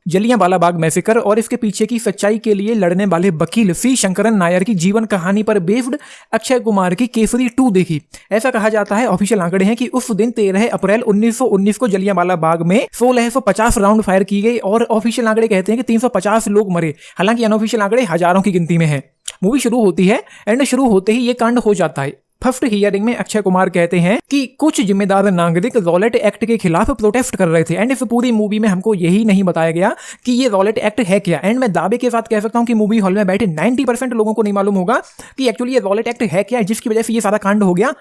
Jallianwala Bagh massacre और इसके पीछे की सच्चाई के लिए लड़ने वाले वकील सी शंकरन नायर की जीवन कहानी पर बेस्ड अक्षय कुमार की केसरी 2 देखी। ऐसा कहा जाता है, ऑफिशियल आंकड़े हैं कि उस दिन 13 अप्रैल 1919 को जलियांवाला बाग में 1650 राउंड फायर की गई और ऑफिशियल आंकड़े कहते हैं कि 350 लोग मरे। हालांकि अनऑफिशियल आंकड़े हजारों की गिनती में है। मूवी शुरू होती है एंड शुरू होते ही ये कांड हो जाता है। फर्स्ट हियरिंग में अक्षय कुमार कहते हैं कि कुछ जिम्मेदार नागरिक रॉलेट एक्ट के खिलाफ प्रोटेस्ट कर रहे थे एंड इस पूरी मूवी में हमको यही नहीं बताया गया कि ये रॉलेट एक्ट है क्या। एंड मैं दावे के साथ कह सकता हूं कि मूवी हॉल में बैठे 90% लोगों को नहीं मालूम होगा कि एक्चुअली ये रॉलेट एक्ट है क्या, जिसकी वजह से ये सारा कांड हो गया,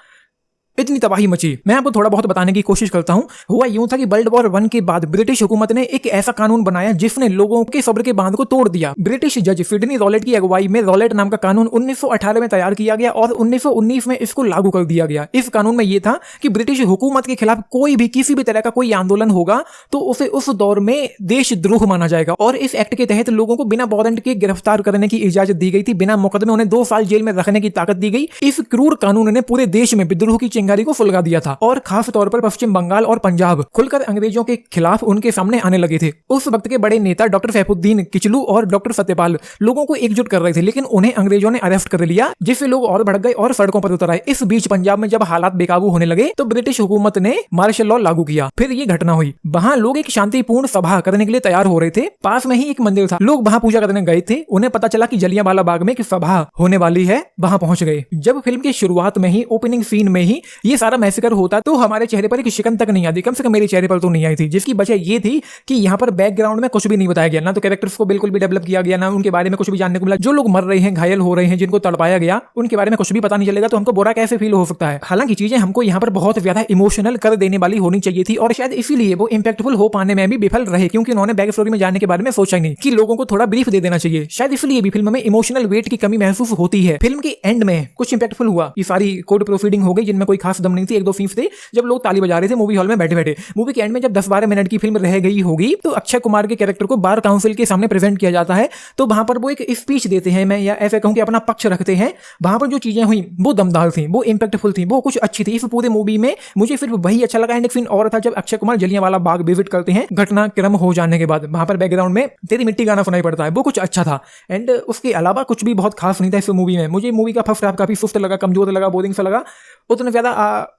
इतनी तबाही मची। मैं आपको थोड़ा बहुत बताने की कोशिश करता हूं। हुआ यूं था कि वर्ल्ड वॉर 1 के बाद ब्रिटिश हुकूमत ने एक ऐसा कानून बनाया जिसने लोगों के सब्र के बांध को तोड़ दिया। ब्रिटिश जज सिडनी रॉलेट की अगुवाई में रॉलेट नाम का कानून 1918 में तैयार किया गया और 1919 में इसको लागू कर दिया गया। इस कानून में यह था कि ब्रिटिश हुकूमत के खिलाफ कोई भी किसी भी तरह का कोई आंदोलन होगा तो उसे उस दौर में देशद्रोह माना जाएगा। और इस एक्ट के तहत लोगों को बिना वारंट के गिरफ्तार करने की इजाजत दी गई थी, बिना मुकदमे उन्हें 2 साल जेल में रखने की ताकत दी गई। इस क्रूर कानून ने पूरे देश में विद्रोह की चिंगारी को फुलगा दिया था और खास तौर पर पश्चिम बंगाल और पंजाब खुलकर अंग्रेजों के खिलाफ उनके सामने आने लगे थे। उस वक्त के बड़े नेता डॉक्टर सैफुद्दीन किचलू और डॉक्टर सत्यपाल लोगों को एकजुट कर रहे थे, लेकिन उन्हें अंग्रेजों ने अरेस्ट कर लिया, जिससे लोग और भड़क गए और सड़कों पर उतर आए। इस बीच पंजाब में जब हालात बेकाबू होने लगे तो ब्रिटिश हुकूमत ने मार्शल लॉ लागू किया। फिर ये घटना हुई, वहां लोग एक शांतिपूर्ण सभा करने के लिए तैयार हो रहे थे। पास में ही एक मंदिर था, लोग वहां पूजा करने गए थे। उन्हें पता चला कि जलियांवाला बाग में एक सभा होने वाली है, वहां पहुंच गए। जब फिल्म की शुरुआत में ही ओपनिंग सीन में ही ये सारा मैसेकर होता तो हमारे चेहरे पर एक शिकन तक नहीं आती, कम से कम मेरे चेहरे पर तो नहीं आई थी। जिसकी वजह ये थी कि यहाँ पर बैकग्राउंड में कुछ भी नहीं बताया गया, ना तो कैरेक्टर्स को बिल्कुल भी डेवलप किया गया, ना उनके बारे में कुछ भी जानने को मिला। जो लोग मर रहे हैं, घायल हो रहे हैं, जिनको तड़पाया गया, उनके बारे में कुछ भी पता नहीं चलेगा तो हमको बुरा कैसे फील हो सकता है। हालांकि चीजें हमको यहाँ पर बहुत ज्यादा इमोशनल कर देने वाली होनी चाहिए थी और शायद इसीलिए वो इंपैक्टफुल हो पाने में भी विफल रहे, क्योंकि उन्होंने बैक स्टोरी में जाने के बारे में सोचा ही नहीं कि लोगों को थोड़ा ब्रीफ दे देना चाहिए। शायद इसलिए भी फिल्म में इमोशनल वेट की कमी महसूस होती है। फिल्म के एंड में कुछ इंपैक्टफुल हुआ, ये सारी कोर्ट प्रोसीडिंग हो गई जिनमें कोई खास दम नहीं थी। 1-2 सीन्स थे जब लोग ताली बजा रहे थे मूवी हॉल में बैठे बैठे। मूवी के एंड में जब 10-12 मिनट की फिल्म रह गई होगी तो अक्षय कुमार के कैरेक्टर को बार काउंसिल के सामने प्रेजेंट किया जाता है, तो वहां पर वो एक स्पीच देते हैं, मैं या ऐसे कहूं कि अपना पक्ष रखते हैं। वहां पर जो चीजें हुई वो दमदार थी, वो इंपैक्टफुल थी, वो कुछ अच्छी थी। इस पूरे मूवी में मुझे सिर्फ वही अच्छा लगा। एंड एक सीन और था जब अक्षय कुमार जलियांवाला बाग विजिट करते हैं घटनाक्रम हो जाने के बाद, वहां पर बैकग्राउंड में तेरी मिट्टी गाना सुनाई पड़ता है, वो कुछ अच्छा था। एंड उसके अलावा कुछ भी बहुत खास नहीं था इस मूवी में। मुझे मूवी का फर्स्ट हाफ काफी सुस्त लगा, कमजोर लगा, बोरिंग सा लगा, उतना ज्यादा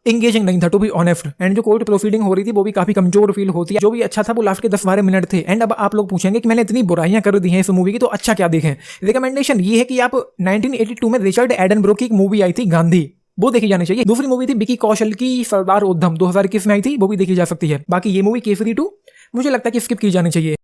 एंगेजिंग नहीं था टू बी ऑनेस्ट। एंड जो कोर्ट प्रोसीडिंग हो रही थी वो भी काफी कमजोर फील होती है। जो भी अच्छा था वो लास्ट के 10-12 मिनट थे। एंड अब आप लोग पूछेंगे कि मैंने इतनी बुराइयां कर दी हैं इस मूवी की तो अच्छा क्या देखें। रिकमेंडेशन ये है कि आप 1982 में रिचर्ड एडनब्रो की एक मूवी आई थी गांधी, वो देखी जानी चाहिए। दूसरी मूवी थी विकी कौशल की सरदार उधम, 2021 में आई थी, वो भी देखी जा सकती है। बाकी ये मूवी केसरी 2 मुझे लगता है कि स्किप की जानी चाहिए।